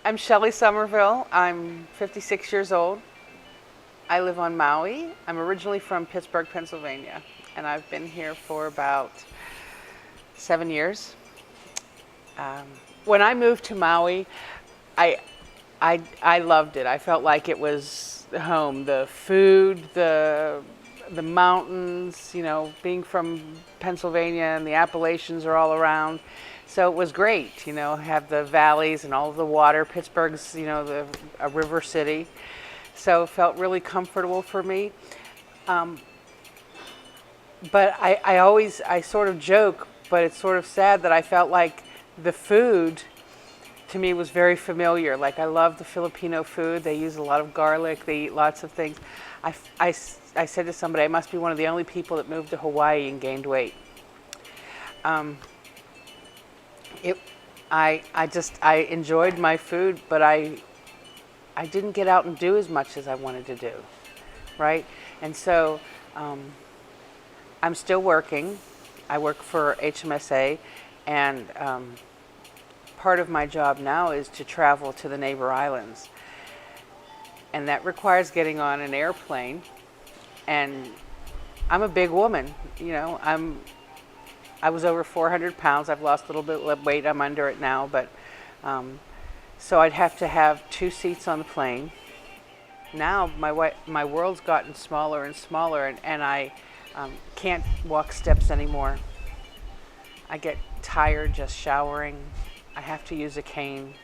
I'm Shelly Somerville. I'm 56 years old. I live on Maui. I'm originally from Pittsburgh, Pennsylvania, and I've been here for about 7 years. Um, when I moved to Maui, I, I loved it. I felt like it was home. The food, the mountains, being from Pennsylvania and the Appalachians are all around. So it was great, have the valleys and all of the water. Pittsburgh's, a river city. So it felt really comfortable for me. Um, but I sort of joke, but it's sort of sad that I felt like the food to me was very familiar. Like I love the Filipino food. They use a lot of garlic. They eat lots of things. I said to somebody, I must be one of the only people that moved to Hawaii and gained weight. Um, it, I enjoyed my food, but I didn't get out and do as much as I wanted to do, right? And so I'm still working. I work for HMSA, and part of my job now is to travel to the neighbor islands. And that requires getting on an airplane. And I'm a big woman, I was over 400 pounds. I've lost a little bit of weight. I'm under it now, but so I'd have to have 2 seats on the plane. Now my world's gotten smaller and smaller, and I can't walk steps anymore. I get tired just showering. I have to use a cane.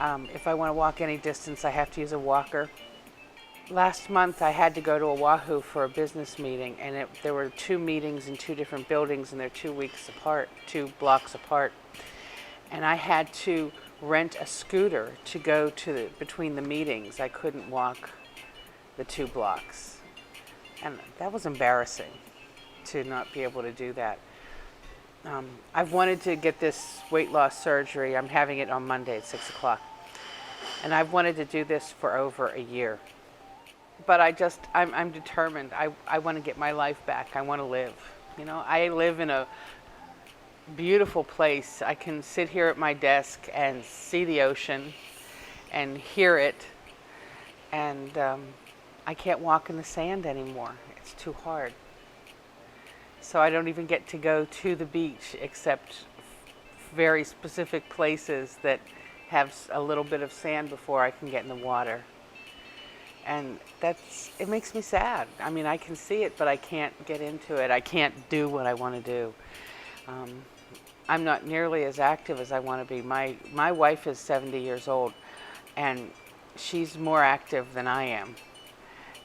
If I want to walk any distance, I have to use a walker. Last month I had to go to Oahu for a business meeting, and there were 2 meetings in 2 different buildings, and they're 2 weeks apart, 2 blocks apart. And I had to rent a scooter to go between the meetings. I couldn't walk the 2 blocks. And that was embarrassing to not be able to do that. I've wanted to get this weight loss surgery. I'm having it on Monday at 6 o'clock. And I've wanted to do this for over a year. But I'm determined. I want to get my life back. I want to live. I live in a beautiful place. I can sit here at my desk and see the ocean and hear it. And I can't walk in the sand anymore. It's too hard. So I don't even get to go to the beach except very specific places that have a little bit of sand before I can get in the water. And it makes me sad. I mean, I can see it, but I can't get into it. I can't do what I want to do. I'm not nearly as active as I want to be. My wife is 70 years old, and she's more active than I am.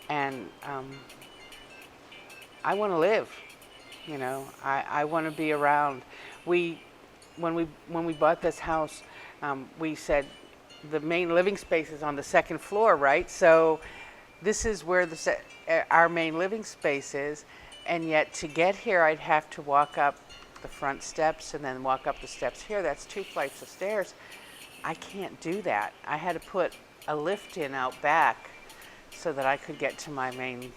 And I want to live. I want to be around. When we bought this house, we said the main living space is on the 2nd floor, right? So this is where our main living space is, and yet to get here I'd have to walk up the front steps and then walk up the steps here. That's 2 flights of stairs. I can't do that. I had to put a lift in out back so that I could get to my main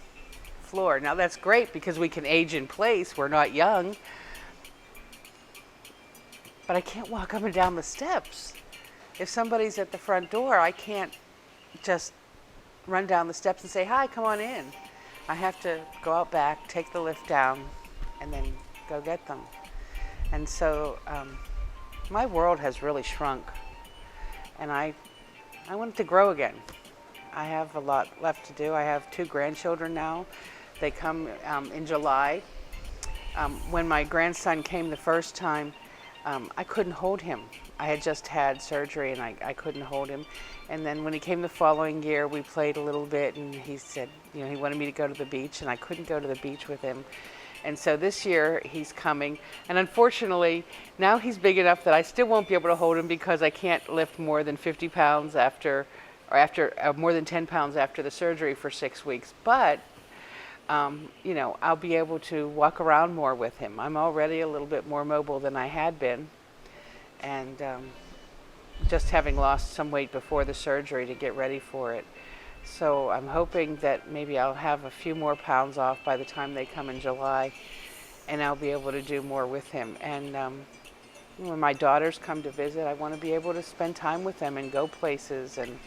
floor. Now that's great because we can age in place. We're not young. But I can't walk up and down the steps. If somebody's at the front door, I can't just run down the steps and say, hi, come on in. I have to go out back, take the lift down, and then go get them. And so my world has really shrunk. And I want it to grow again. I have a lot left to do. I have 2 grandchildren now. They come in July. When my grandson came the first time, I couldn't hold him. I had just had surgery and I couldn't hold him. And then when he came the following year, we played a little bit, and he said, he wanted me to go to the beach, and I couldn't go to the beach with him. And so this year he's coming, and unfortunately now he's big enough that I still won't be able to hold him because I can't lift more than 50 pounds more than 10 pounds after the surgery for 6 weeks. But I'll be able to walk around more with him. I'm already a little bit more mobile than I had been, and just having lost some weight before the surgery to get ready for it. So I'm hoping that maybe I'll have a few more pounds off by the time they come in July, and I'll be able to do more with him. And when my daughters come to visit, I want to be able to spend time with them and go places and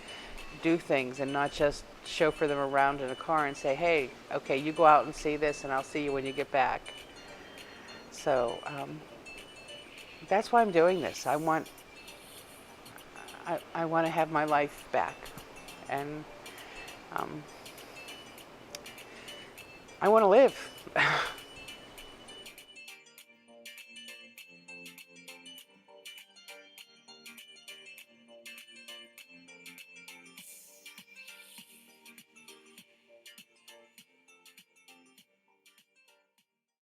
do things and not just chauffeur them around in a car and say, hey, okay, you go out and see this and I'll see you when you get back. So that's why I'm doing this. I want to have my life back, and I want to live.